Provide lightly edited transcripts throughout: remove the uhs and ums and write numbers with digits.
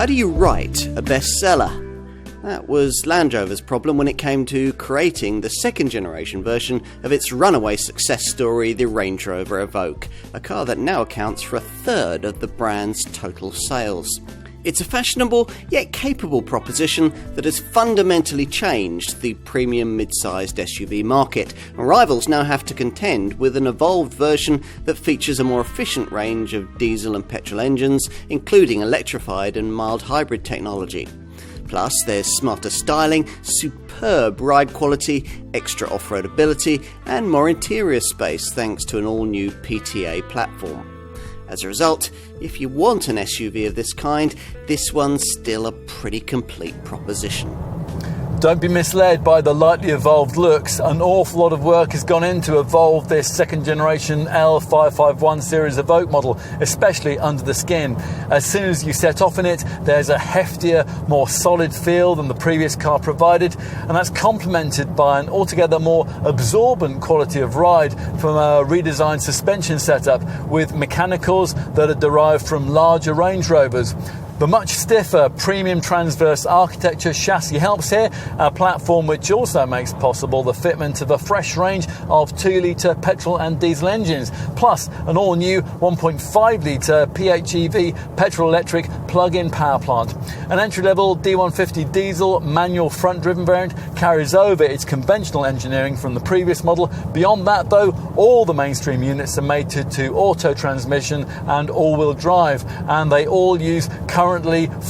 How do you write a bestseller? That was Land Rover's problem when it came to creating the second generation version of its runaway success story, the Range Rover Evoque, a car that now accounts for a third of the brand's total sales. It's a fashionable yet capable proposition that has fundamentally changed the premium mid-sized SUV market. Rivals now have to contend with an evolved version that features a more efficient range of diesel and petrol engines, including electrified and mild hybrid technology. Plus, there's smarter styling, superb ride quality, extra off-road ability, and more interior space thanks to an all-new PTA platform. As a result, if you want an SUV of this kind, this one's still a pretty complete proposition. Don't be misled by the lightly evolved looks. An awful lot of work has gone in to evolve this second generation L551 series Evoque model, especially under the skin. As soon as you set off in it, there's a heftier, more solid feel than the previous car provided, and that's complemented by an altogether more absorbent quality of ride from a redesigned suspension setup with mechanicals that are derived from larger Range Rovers. The much stiffer premium transverse architecture chassis helps here, a platform which also makes possible the fitment of a fresh range of 2-litre petrol and diesel engines, plus an all-new 1.5-litre PHEV petrol-electric plug-in power plant. An entry-level D150 diesel manual front-driven variant carries over its conventional engineering from the previous model. Beyond that, though, all the mainstream units are mated to auto transmission and all-wheel drive, and they all use currently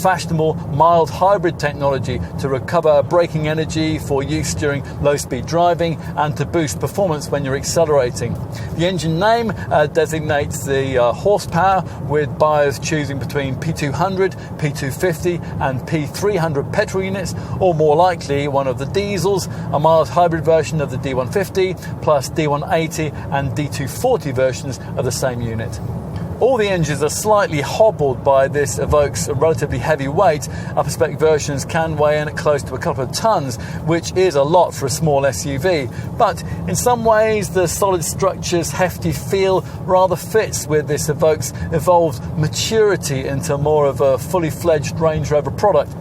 fashionable mild hybrid technology to recover braking energy for use during low-speed driving and to boost performance when you're accelerating. The engine name designates the horsepower, with buyers choosing between P200, P250 and P300 petrol units, or more likely one of the diesels, a mild hybrid version of the D150 plus D180 and D240 versions of the same unit. All the engines are slightly hobbled by this Evoque's relatively heavy weight. Upper spec versions can weigh in at close to a couple of tons, which is a lot for a small SUV. But in some ways, the solid structure's hefty feel rather fits with this Evoque's evolved maturity into more of a fully fledged Range Rover product.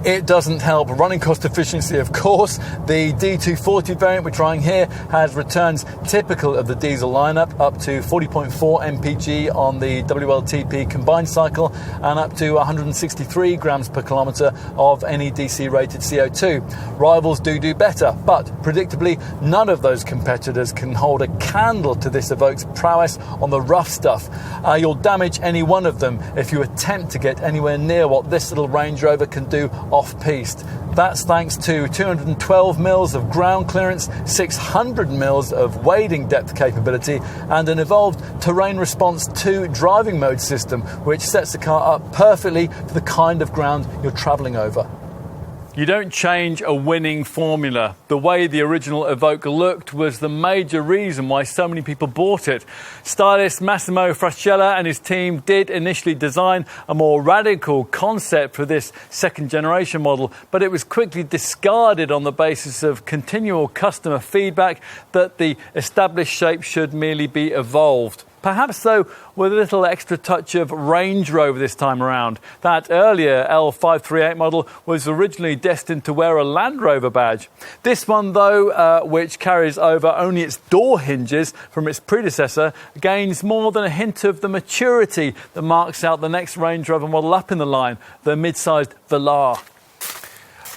It doesn't help running cost efficiency, of course. The D240 variant we're trying here has returns typical of the diesel lineup, up to 40.4 mpg on the WLTP combined cycle and up to 163 grams per kilometre of NEDC rated CO2. Rivals do better, but predictably none of those competitors can hold a candle to this Evoque's prowess on the rough stuff. You'll damage any one of them if you attempt to get anywhere near what this little Range Rover can do off-piste. That's thanks to 212 mils of ground clearance, 600 mils of wading depth capability, and an evolved terrain response 2 driving mode system, which sets the car up perfectly for the kind of ground you're travelling over. You don't change a winning formula. The way the original Evoque looked was the major reason why so many people bought it. Stylist Massimo Frascella and his team did initially design a more radical concept for this second generation model, but it was quickly discarded on the basis of continual customer feedback that the established shape should merely be evolved. Perhaps, though, with a little extra touch of Range Rover this time around. That earlier L538 model was originally destined to wear a Land Rover badge. This one, though, which carries over only its door hinges from its predecessor, gains more than a hint of the maturity that marks out the next Range Rover model up in the line, the mid-sized Velar.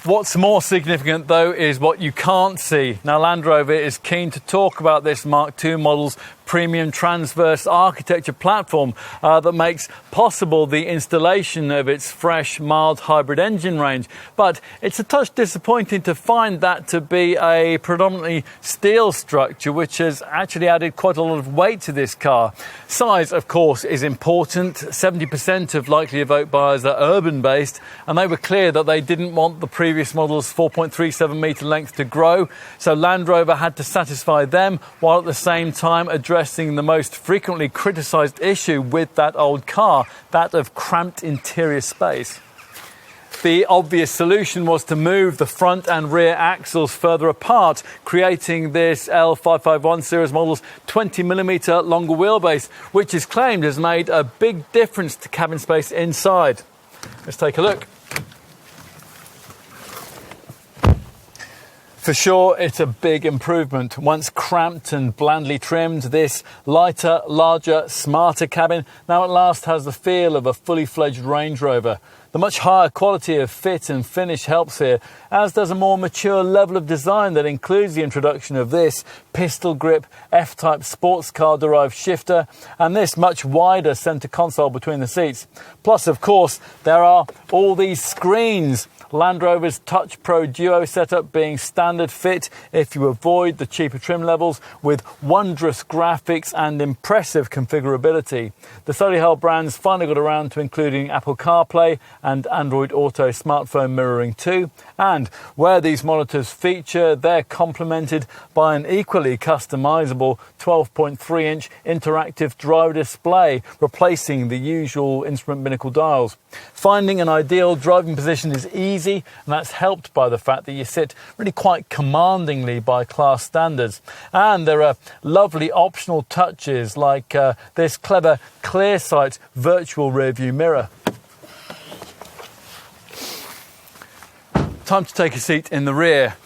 What's more significant, though, is what you can't see. Now, Land Rover is keen to talk about this Mark II model's premium transverse architecture platform that makes possible the installation of its fresh, mild hybrid engine range. But it's a touch disappointing to find that to be a predominantly steel structure, which has actually added quite a lot of weight to this car. Size, of course, is important. 70% of likely Evoque buyers are urban-based, and they were clear that they didn't want the previous model's 4.37 metre length to grow, so Land Rover had to satisfy them while at the same time addressing the most frequently criticised issue with that old car, that of cramped interior space. The obvious solution was to move the front and rear axles further apart, creating this L551 series model's 20mm longer wheelbase, which is claimed has made a big difference to cabin space inside. Let's take a look. For sure, it's a big improvement. Once cramped and blandly trimmed, this lighter, larger, smarter cabin now at last has the feel of a fully fledged Range Rover. The much higher quality of fit and finish helps here, as does a more mature level of design that includes the introduction of this pistol grip F-type sports car derived shifter and this much wider centre console between the seats. Plus, of course, there are all these screens. Land Rover's Touch Pro Duo setup being standard fit if you avoid the cheaper trim levels, with wondrous graphics and impressive configurability. The Solihull brands finally got around to including Apple CarPlay and Android Auto smartphone mirroring too, and where these monitors feature, they're complemented by an equally customisable 12.3-inch interactive driver display, replacing the usual instrument binnacle dials. Finding an ideal driving position is easy, and that's helped by the fact that you sit really quite commandingly by class standards. And there are lovely optional touches like this clever ClearSight virtual rearview mirror. Time to take a seat in the rear.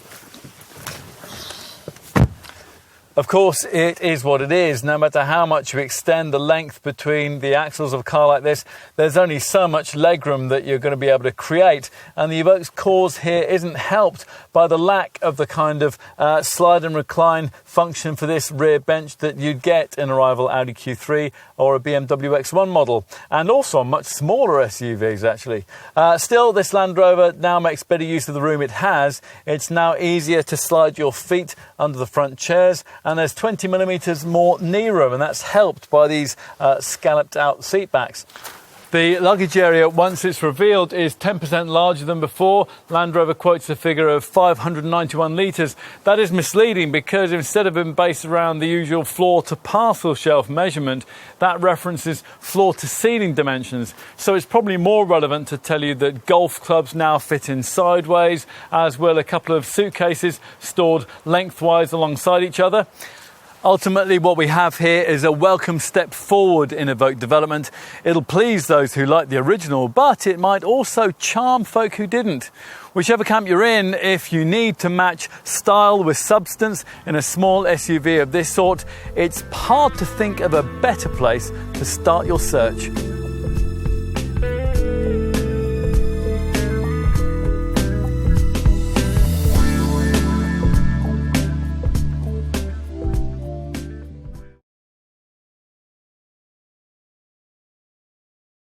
Of course, it is what it is. No matter how much you extend the length between the axles of a car like this, there's only so much legroom that you're going to be able to create. And the Evoque's cause here isn't helped by the lack of the kind of slide and recline function for this rear bench that you'd get in a rival Audi Q3 or a BMW X1 model, and also on much smaller SUVs actually. Still, this Land Rover now makes better use of the room it has. It's now easier to slide your feet under the front chairs, and there's 20 millimetres more knee room, and that's helped by these scalloped out seat backs. The luggage area, once it's revealed, is 10% larger than before. Land Rover quotes a figure of 591 litres. That is misleading because instead of being based around the usual floor to parcel shelf measurement, that references floor to ceiling dimensions. So it's probably more relevant to tell you that golf clubs now fit in sideways, as will a couple of suitcases stored lengthwise alongside each other. Ultimately, what we have here is a welcome step forward in Evoque development. It'll please those who like the original, but it might also charm folk who didn't. Whichever camp you're in, if you need to match style with substance in a small SUV of this sort, it's hard to think of a better place to start your search.